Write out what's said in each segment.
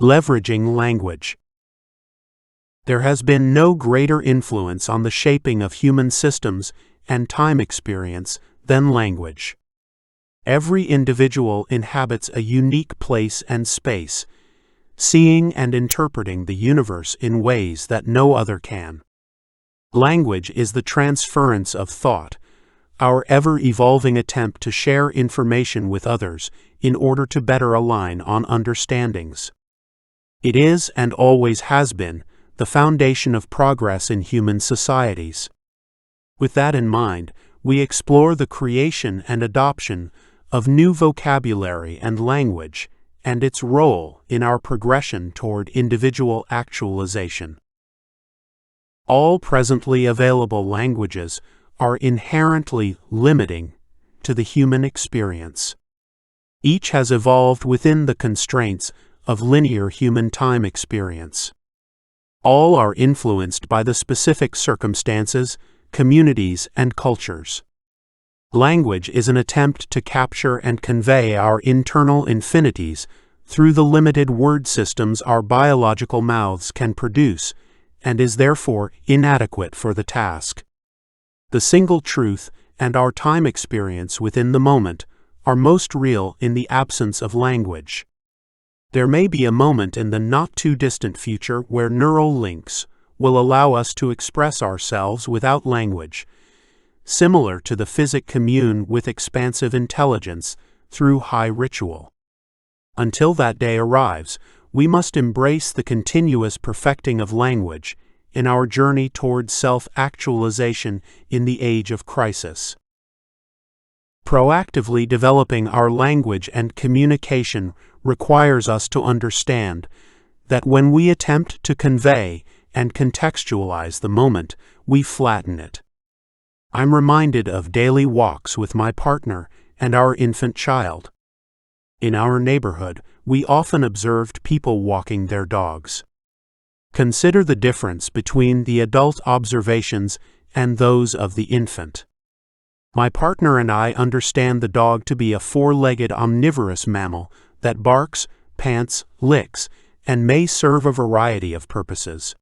Leveraging language. There has been no greater influence on the shaping of human systems and time experience than language. Every individual inhabits a unique place and space, seeing and interpreting the universe in ways that no other can. Language is the transference of thought, our ever-evolving attempt to share information with others in order to better align on understandings. It is, and always has been, the foundation of progress in human societies. With that in mind, we explore the creation and adoption of new vocabulary and language, and its role in our progression toward individual actualization. All presently available languages are inherently limiting to the human experience. Each has evolved within the constraints of linear human time experience. All are influenced by the specific circumstances, communities, and cultures. Language is an attempt to capture and convey our internal infinities through the limited word systems our biological mouths can produce, and is therefore inadequate for the task. The single truth and our time experience within the moment are most real in the absence of language. There may be a moment in the not-too-distant future where neural links will allow us to express ourselves without language, similar to the physic commune with expansive intelligence through high ritual. Until that day arrives, we must embrace the continuous perfecting of language in our journey towards self-actualization in the age of crisis. Proactively developing our language and communication requires us to understand that when we attempt to convey and contextualize the moment, we flatten it. I'm reminded of daily walks with my partner and our infant child. In our neighborhood, we often observed people walking their dogs. Consider the difference between the adult observations and those of the infant. My partner and I understand the dog to be a four-legged omnivorous mammal that barks, pants, licks, and may serve a variety of purposes.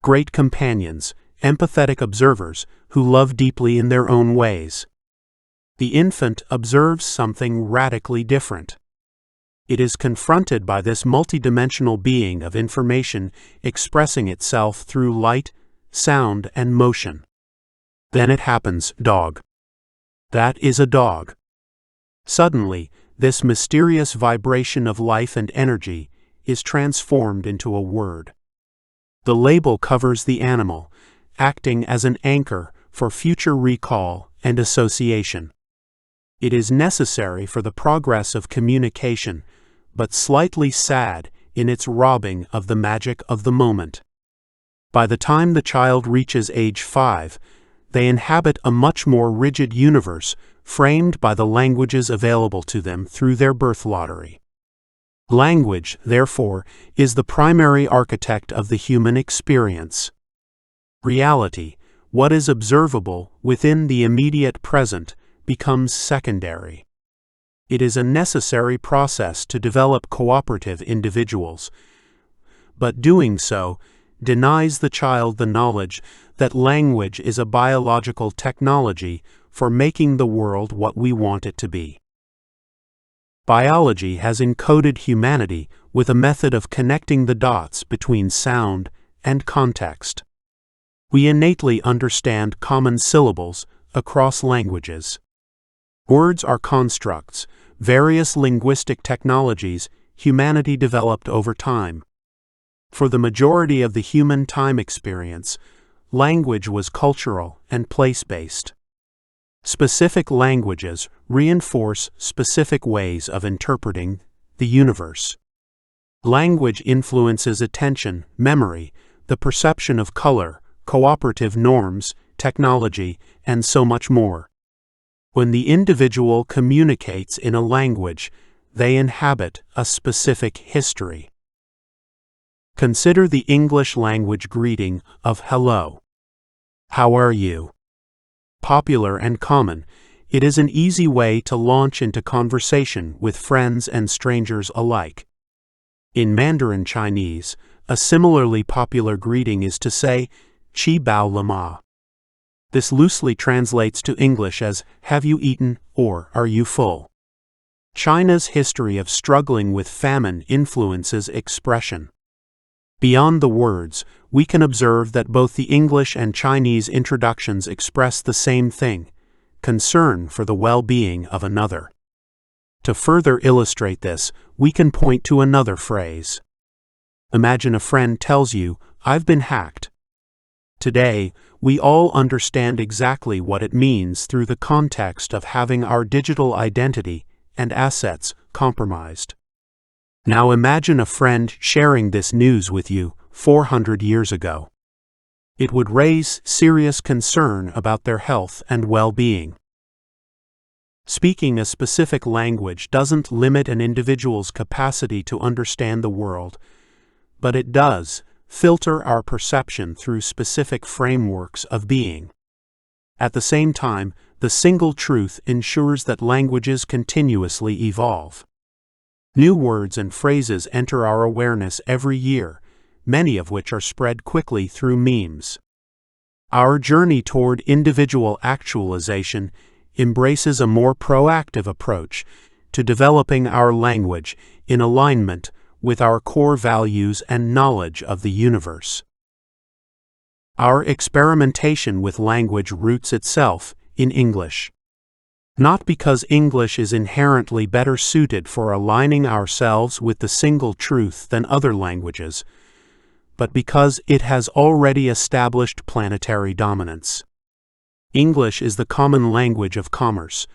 Great companions, empathetic observers who love deeply in their own ways. The infant observes something radically different. It is confronted by this multidimensional being of information expressing itself through light, sound, and motion. Then it happens, dog. That is a dog. Suddenly, this mysterious vibration of life and energy is transformed into a word. The label covers the animal, acting as an anchor for future recall and association. It is necessary for the progress of communication, but slightly sad in its robbing of the magic of the moment. By the time the child reaches age 5, they inhabit a much more rigid universe framed by the languages available to them through their birth lottery. Language, therefore, is the primary architect of the human experience. Reality, what is observable within the immediate present, becomes secondary. It is a necessary process to develop cooperative individuals, but doing so denies the child the knowledge that language is a biological technology for making the world what we want it to be. Biology has encoded humanity with a method of connecting the dots between sound and context. We innately understand common syllables across languages. Words are constructs, various linguistic technologies humanity developed over time. For the majority of the human time experience, language was cultural and place-based. Specific languages reinforce specific ways of interpreting the universe. Language influences attention, memory, the perception of color, cooperative norms, technology, and so much more. When the individual communicates in a language, they inhabit a specific history. Consider the English language greeting of hello. How are you? Popular and common, it is an easy way to launch into conversation with friends and strangers alike. In Mandarin Chinese, a similarly popular greeting is to say, "Qi bao le ma." This loosely translates to English as, "Have you eaten?" or "Are you full?" China's history of struggling with famine influences expression. Beyond the words, we can observe that both the English and Chinese introductions express the same thing: concern for the well-being of another. To further illustrate this, we can point to another phrase. Imagine a friend tells you, "I've been hacked." Today, we all understand exactly what it means through the context of having our digital identity and assets compromised. Now imagine a friend sharing this news with you 400 years ago. It would raise serious concern about their health and well-being. Speaking a specific language doesn't limit an individual's capacity to understand the world, but it does filter our perception through specific frameworks of being. At the same time, the single truth ensures that languages continuously evolve. New words and phrases enter our awareness every year, many of which are spread quickly through memes. Our journey toward individual actualization embraces a more proactive approach to developing our language in alignment with our core values and knowledge of the universe. Our experimentation with language roots itself in English. Not because English is inherently better suited for aligning ourselves with the single truth than other languages, but because it has already established planetary dominance. English is the common language of commerce,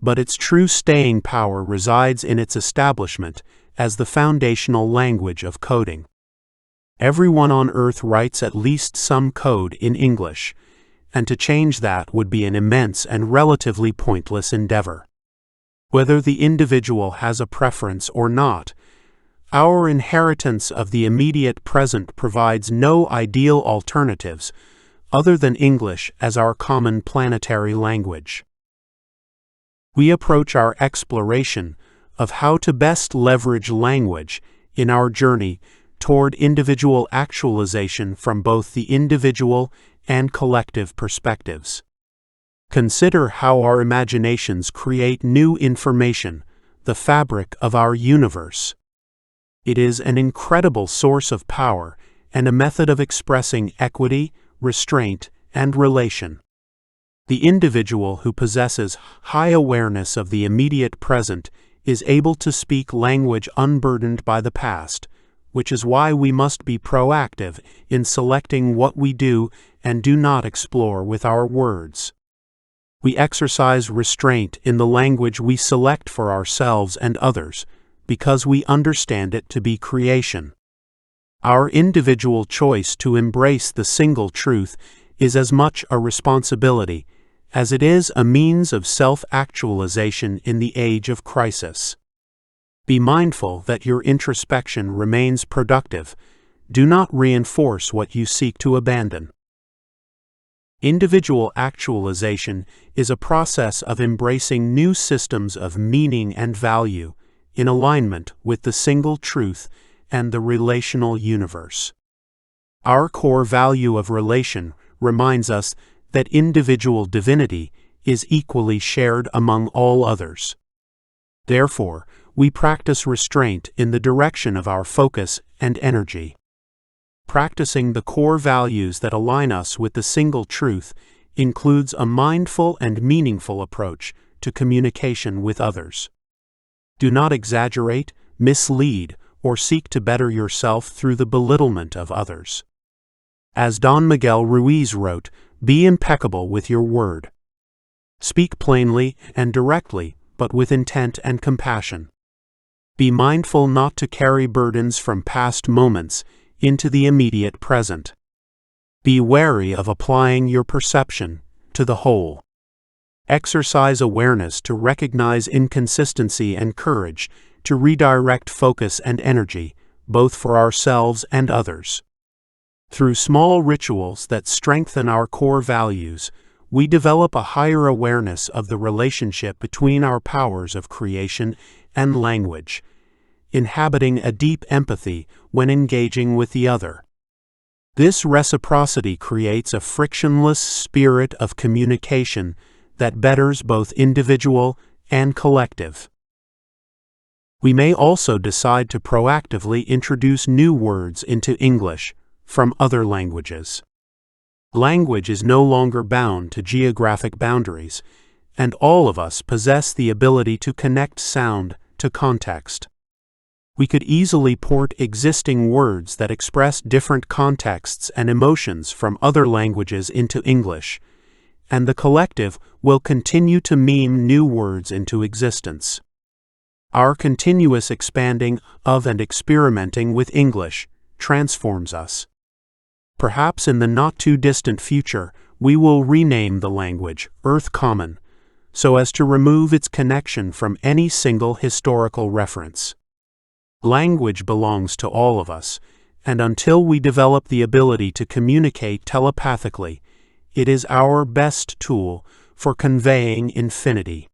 but its true staying power resides in its establishment as the foundational language of coding. Everyone on Earth writes at least some code in English, and to change that would be an immense and relatively pointless endeavor. Whether the individual has a preference or not, our inheritance of the immediate present provides no ideal alternatives other than English as our common planetary language. We approach our exploration of how to best leverage language in our journey toward individual actualization from both the individual and collective perspectives. Consider how our imaginations create new information, the fabric of our universe. It is an incredible source of power and a method of expressing equity, restraint, and relation. The individual who possesses high awareness of the immediate present is able to speak language unburdened by the past, which is why we must be proactive in selecting what we do and do not explore with our words. We exercise restraint in the language we select for ourselves and others, because we understand it to be creation. Our individual choice to embrace the single truth is as much a responsibility as it is a means of self-actualization in the age of crisis. Be mindful that your introspection remains productive. Do not reinforce what you seek to abandon. Individual actualization is a process of embracing new systems of meaning and value in alignment with the single truth and the relational universe. Our core value of relation reminds us that individual divinity is equally shared among all others. Therefore, we practice restraint in the direction of our focus and energy. Practicing the core values that align us with the single truth includes a mindful and meaningful approach to communication with others. Do not exaggerate, mislead, or seek to better yourself through the belittlement of others. As Don Miguel Ruiz wrote, "Be impeccable with your word. Speak plainly and directly, but with intent and compassion. Be mindful not to carry burdens from past moments into the immediate present. Be wary of applying your perception to the whole. Exercise awareness to recognize inconsistency and courage to redirect focus and energy, both for ourselves and others. Through small rituals that strengthen our core values, we develop a higher awareness of the relationship between our powers of creation and language, inhabiting a deep empathy when engaging with the other. This reciprocity creates a frictionless spirit of communication that betters both individual and collective. We may also decide to proactively introduce new words into English from other languages. Language is no longer bound to geographic boundaries, and all of us possess the ability to connect sound to context. We could easily port existing words that express different contexts and emotions from other languages into English, and the collective will continue to meme new words into existence. Our continuous expanding of and experimenting with English transforms us. Perhaps in the not-too-distant future, we will rename the language Earth Common, so as to remove its connection from any single historical reference. Language belongs to all of us, and until we develop the ability to communicate telepathically, it is our best tool for conveying infinity.